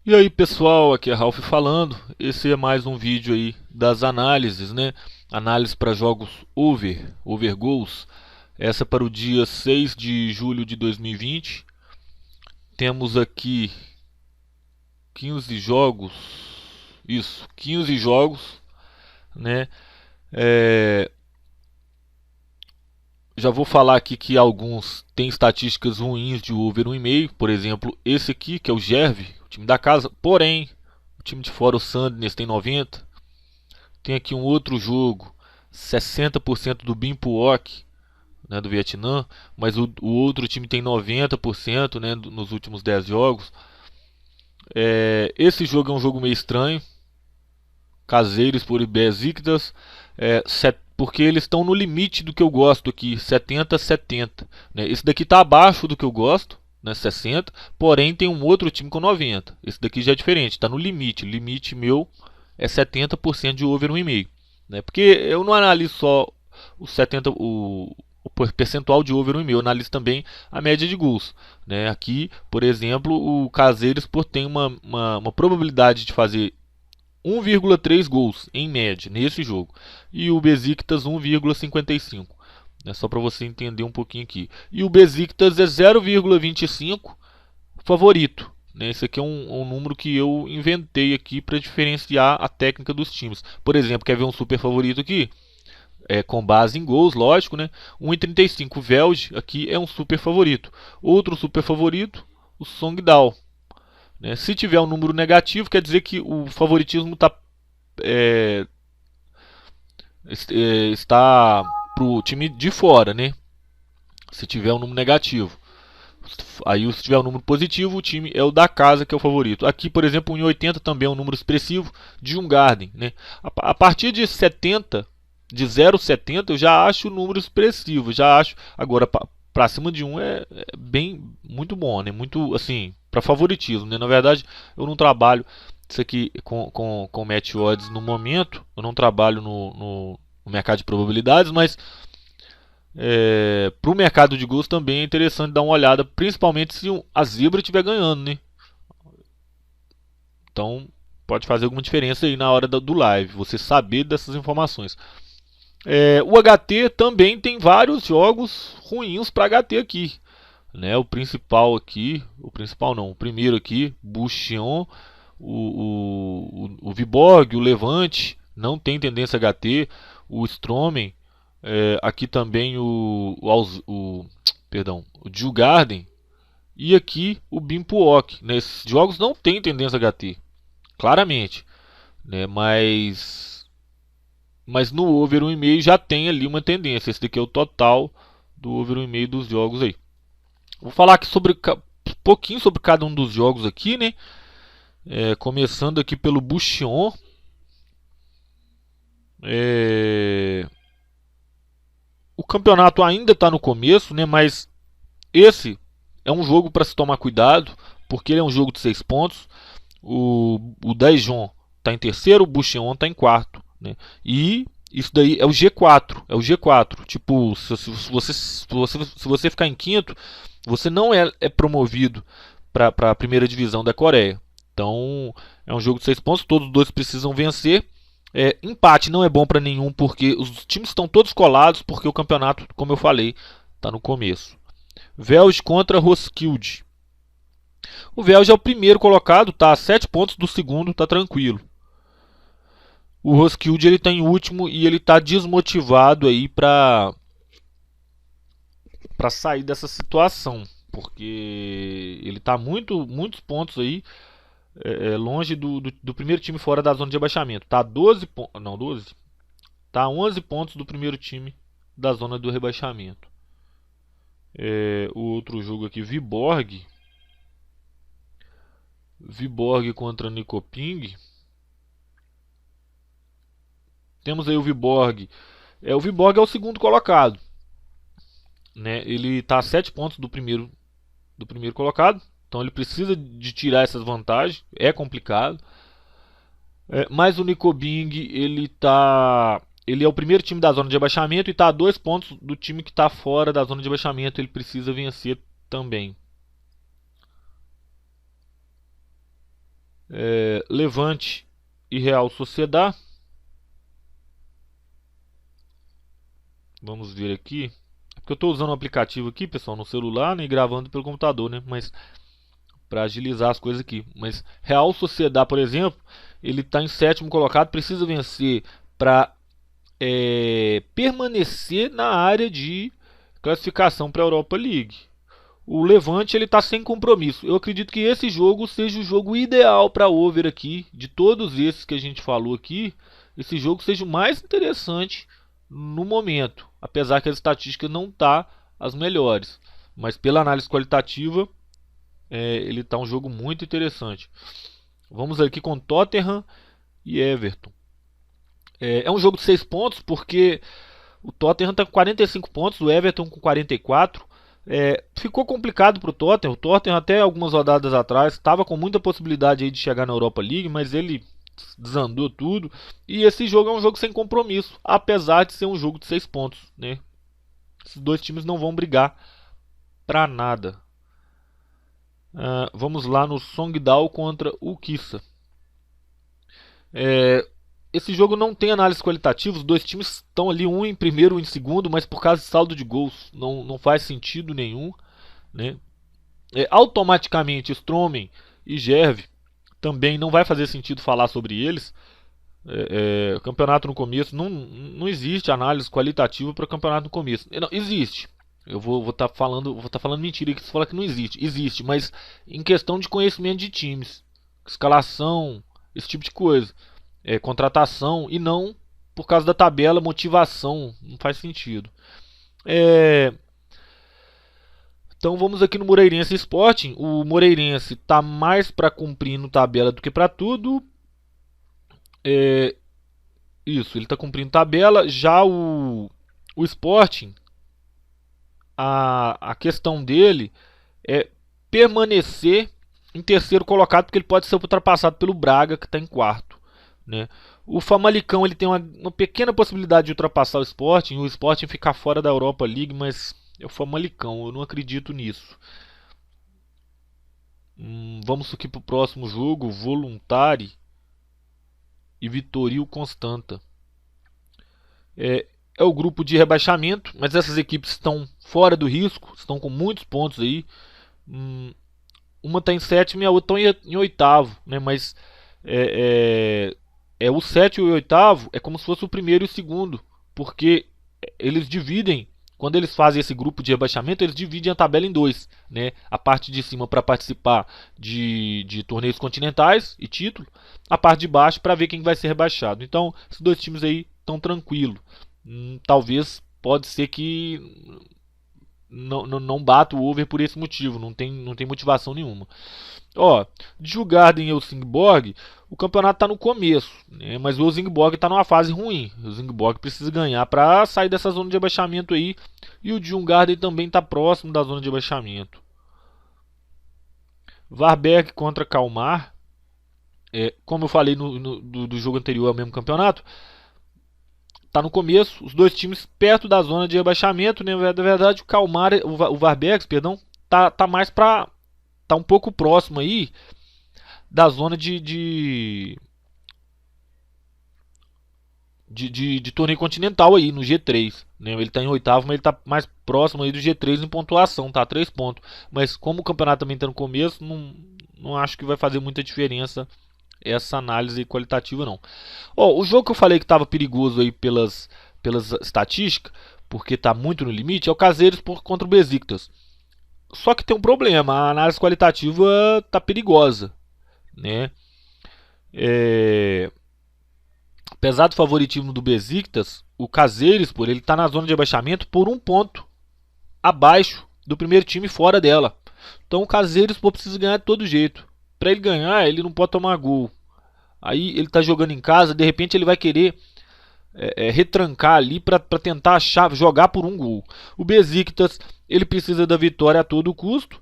E aí pessoal, aqui é Ralph falando. Esse é mais um vídeo aí das análises, né? Análise para jogos over goals. Essa para o dia 6 de julho de 2020. Temos aqui 15 jogos. Isso, 15 jogos, né? É, Já vou falar aqui que alguns têm estatísticas ruins de over 1,5. Por exemplo, esse aqui, que é o Gerve, o time da casa. Porém, o time de fora, o Sandnes, tem 90. Tem aqui um outro jogo, 60% do Bim Puok, né, do Vietnã, mas o outro time tem 90%, né, nos últimos 10 jogos. Esse jogo é um jogo meio estranho, Caseiros por Besiktas, porque eles estão no limite do que eu gosto aqui, 70-70. Né? Esse daqui está abaixo do que eu gosto, né, 60, porém tem um outro time com 90. Esse daqui já é diferente, está no limite. O limite meu é 70% de over 1,5. Né? Porque eu não analiso só o 70, o percentual de over 1,5, eu analiso também a média de gols. Né? Aqui, por exemplo, o Caseiros tem uma probabilidade de fazer 1,3 gols em média nesse jogo. E o Besiktas 1,55. Né, só para você entender um pouquinho aqui. E o Besiktas é 0,25 favorito. Né, esse aqui é um número que eu inventei aqui para diferenciar a técnica dos times. Por exemplo, quer ver um super favorito aqui? Com base em gols, lógico, né? 1,35. O Velge aqui é um super favorito. Outro super favorito, o Songdal. Né? Se tiver um número negativo, quer dizer que o favoritismo é, está para o time de fora, né? Se tiver um número negativo. Aí, se tiver um número positivo, o time é o da casa que é o favorito. Aqui, por exemplo, 1,80 também é um número expressivo de um Garden. Né? A partir de 70, de 0,70, eu já acho o número expressivo. Já acho. Agora, para cima de 1 é bem, muito bom, né? Muito, assim, para favoritismo. Né? Na verdade, eu não trabalho isso aqui com match odds no momento. Eu não trabalho no mercado de probabilidades, mas para o mercado de gols também é interessante dar uma olhada, principalmente se a zebra estiver ganhando, né? Então pode fazer alguma diferença aí na hora do live, você saber dessas informações. O HT também tem vários jogos ruins para HT aqui. Né? O principal não, o primeiro aqui, Bouchon, o Viborg, o Levante, não tem tendência HT, o Stromen, aqui também perdão, o Djurgården e aqui o Bimpuok. Né? Esses jogos não tem tendência HT, claramente, né? Mas no over 1,5 já tem ali uma tendência. Esse daqui é o total do over 1,5 dos jogos aí. Vou falar aqui um pouquinho sobre cada um dos jogos aqui, né? Começando aqui pelo Bouchon. O campeonato ainda está no começo, né? Mas esse é um jogo para se tomar cuidado, porque ele é um jogo de 6 pontos. O Daejeon está em terceiro, o Bouchon está em quarto, né? E isso daí é o G4, é o G4. Tipo, se você ficar em quinto, você não é promovido para a primeira divisão da Coreia. Então, é um jogo de 6 pontos, todos os dois precisam vencer. Empate não é bom para nenhum, porque os times estão todos colados, porque o campeonato, como eu falei, está no começo. Velge contra Roskilde. O Velge é o primeiro colocado, está a 7 pontos do segundo, está tranquilo. O Roskilde ele está em último e ele está desmotivado aí para sair dessa situação, porque ele está muitos pontos aí longe do primeiro time fora da zona de rebaixamento. Está 12 pontos, não 12, está 11 pontos do primeiro time da zona do rebaixamento. O outro jogo aqui, Viborg contra Nicoping. Temos aí o Viborg. O Viborg é o segundo colocado. Né? Ele está a 7 pontos do primeiro colocado. Então ele precisa de tirar essas vantagens. É complicado. Mas o Nicoping, ele é o primeiro time da zona de rebaixamento e está a 2 pontos do time que está fora da zona de rebaixamento. Ele precisa vencer também. Levante e Real Sociedad. Vamos ver aqui. É porque eu estou usando o aplicativo aqui, pessoal, no celular, né, e gravando pelo computador, né? Mas para agilizar as coisas aqui. Mas Real Sociedad, por exemplo, ele está em sétimo colocado, precisa vencer para permanecer na área de classificação para a Europa League. O Levante ele está sem compromisso. Eu acredito que esse jogo seja o jogo ideal para over aqui, de todos esses que a gente falou aqui. Esse jogo seja o mais interessante no momento, apesar que as estatísticas não tá as melhores, mas pela análise qualitativa ele tá um jogo muito interessante. Vamos aqui com Tottenham e Everton. É um jogo de 6 pontos porque o Tottenham está com 45 pontos, o Everton com 44. Ficou complicado para o Tottenham. O Tottenham até algumas rodadas atrás estava com muita possibilidade aí de chegar na Europa League, mas ele desandou tudo. E esse jogo é um jogo sem compromisso, apesar de ser um jogo de 6 pontos, né? Esses dois times não vão brigar para nada. Vamos lá no Songdal contra o Kissa. Esse jogo não tem análise qualitativa, os dois times estão ali, um em primeiro, um em segundo, mas por causa de saldo de gols não faz sentido nenhum, né? Automaticamente Stroman e Gerve também não vai fazer sentido falar sobre eles. O campeonato no começo não existe análise qualitativa para campeonato no começo. Não, existe. Eu vou tá falando mentira aqui se falar que não existe. Existe, mas em questão de conhecimento de times, escalação, esse tipo de coisa, contratação e não por causa da tabela, motivação, não faz sentido. Então vamos aqui no Moreirense Sporting. O Moreirense está mais para cumprindo tabela do que para tudo. Isso, ele está cumprindo tabela. Já o Sporting, a questão dele é permanecer em terceiro colocado, porque ele pode ser ultrapassado pelo Braga, que está em quarto, né? O Famalicão ele tem uma pequena possibilidade de ultrapassar o Sporting ficar fora da Europa League, mas é o Famalicão, eu não acredito nisso. Vamos aqui para o próximo jogo, Voluntari e Vitorino Constanta. É o grupo de rebaixamento, mas essas equipes estão fora do risco, estão com muitos pontos aí. Uma está em sétimo e a outra está em oitavo, né? Mas o sétimo e o oitavo é como se fosse o primeiro e o segundo, porque eles dividem. Quando eles fazem esse grupo de rebaixamento, eles dividem a tabela em dois, né? A parte de cima para participar de torneios continentais e título, a parte de baixo para ver quem vai ser rebaixado. Então, esses dois times aí estão tranquilos. Talvez pode ser que não bata o over por esse motivo, não tem motivação nenhuma. De Djurgården e o Helsingborg, o campeonato está no começo, né? Mas o Helsingborg está numa fase ruim. O Helsingborg precisa ganhar para sair dessa zona de abaixamento aí. E o Djurgården também está próximo da zona de abaixamento. Varberg contra Kalmar. Como eu falei do jogo anterior ao mesmo campeonato, está no começo, os dois times perto da zona de rebaixamento, né? Na verdade, o Varberg, perdão, tá mais para tá um pouco próximo aí da zona de torneio continental aí no G3, né? Ele está em oitavo, mas ele está mais próximo aí do G3 em pontuação, tá? 3 pontos. Mas como o campeonato também está no começo, não acho que vai fazer muita diferença essa análise qualitativa não. O jogo que eu falei que estava perigoso aí pelas estatísticas, porque está muito no limite, é o Caseiros contra o Besiktas. Só que tem um problema, a análise qualitativa tá perigosa, né? Apesar do favoritismo do Besiktas, o Caseiros ele está na zona de abaixamento por 1 ponto abaixo do primeiro time fora dela. Então o Caseiros precisa ganhar de todo jeito. Para ele ganhar, ele não pode tomar gol. Aí ele está jogando em casa, de repente ele vai querer retrancar ali para tentar jogar por 1 gol. O Besiktas ele precisa da vitória a todo custo.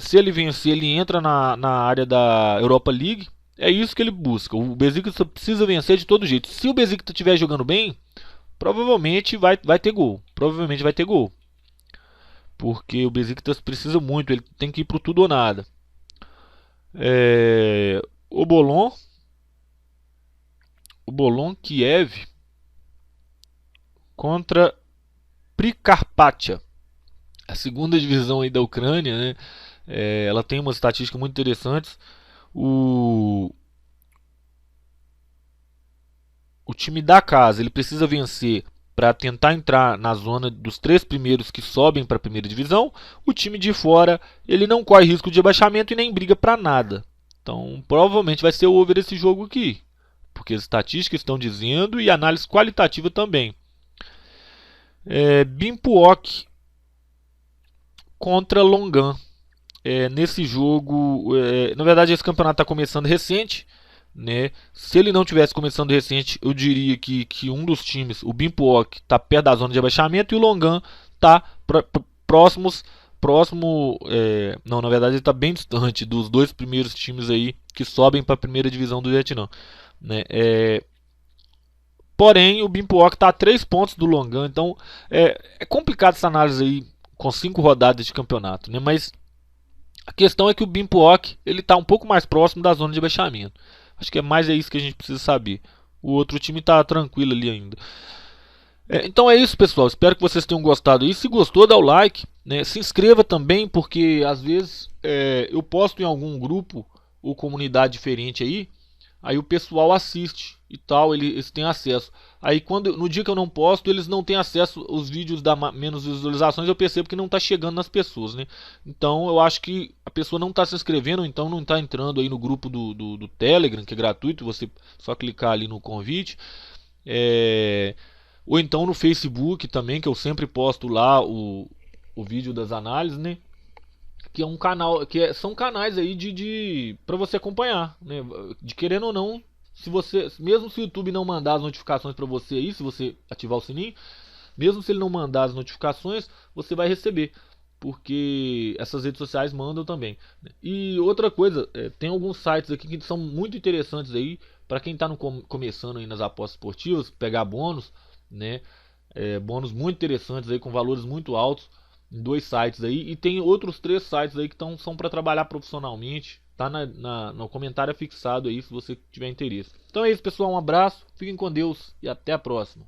Se ele vencer, ele entra na área da Europa League. É isso que ele busca. O Besiktas precisa vencer de todo jeito. Se o Besiktas estiver jogando bem, provavelmente vai ter gol. Provavelmente vai ter gol. Porque o Besiktas precisa muito, ele tem que ir pro tudo ou nada. O Obolon, Kiev contra Prikarpatia, a segunda divisão aí da Ucrânia, né? Ela tem umas estatísticas muito interessantes. O time da casa ele precisa vencer para tentar entrar na zona dos 3 primeiros que sobem para a primeira divisão. O time de fora ele não corre risco de rebaixamento e nem briga para nada. Então provavelmente vai ser o over esse jogo aqui, porque as estatísticas estão dizendo e análise qualitativa também. Bimpuok contra Longan. Nesse jogo, na verdade esse campeonato está começando recente, né? Se ele não tivesse começando recente, eu diria que um dos times, o Bimpuok, está perto da zona de abaixamento e o Longan está próximo, não, na verdade ele está bem distante dos 2 primeiros times aí que sobem para a primeira divisão do Vietnã, né? Porém, o Bimpuok está a 3 pontos do Longan, então é complicado essa análise aí com 5 rodadas de campeonato, né? Mas a questão é que o Bimpuok ele está um pouco mais próximo da zona de abaixamento. Acho que é mais isso que a gente precisa saber. O outro time está tranquilo ali ainda. Então é isso, pessoal. Espero que vocês tenham gostado. E se gostou, dá o like, né? Se inscreva também, porque às vezes eu posto em algum grupo ou comunidade diferente aí o pessoal assiste e tal, eles têm acesso. Aí no dia que eu não posto, eles não têm acesso, os vídeos da menos visualizações, eu percebo que não está chegando nas pessoas, né? Então eu acho que a pessoa não está se inscrevendo, então não está entrando aí no grupo do Telegram, que é gratuito, você só clicar ali no convite. Ou então no Facebook também, que eu sempre posto lá o vídeo das análises, né? Que é um canal, são canais aí para você acompanhar, né? De querendo ou não, se você, mesmo se o YouTube não mandar as notificações para você aí, se você ativar o sininho, mesmo se ele não mandar as notificações, você vai receber, porque essas redes sociais mandam também, né? E outra coisa, tem alguns sites aqui que são muito interessantes aí para quem está começando aí nas apostas esportivas, pegar bônus, né? Bônus muito interessantes aí com valores muito altos em 2 sites aí, e tem outros 3 sites aí que são para trabalhar profissionalmente. Tá no comentário fixado aí se você tiver interesse. Então é isso, pessoal, um abraço, fiquem com Deus e até a próxima.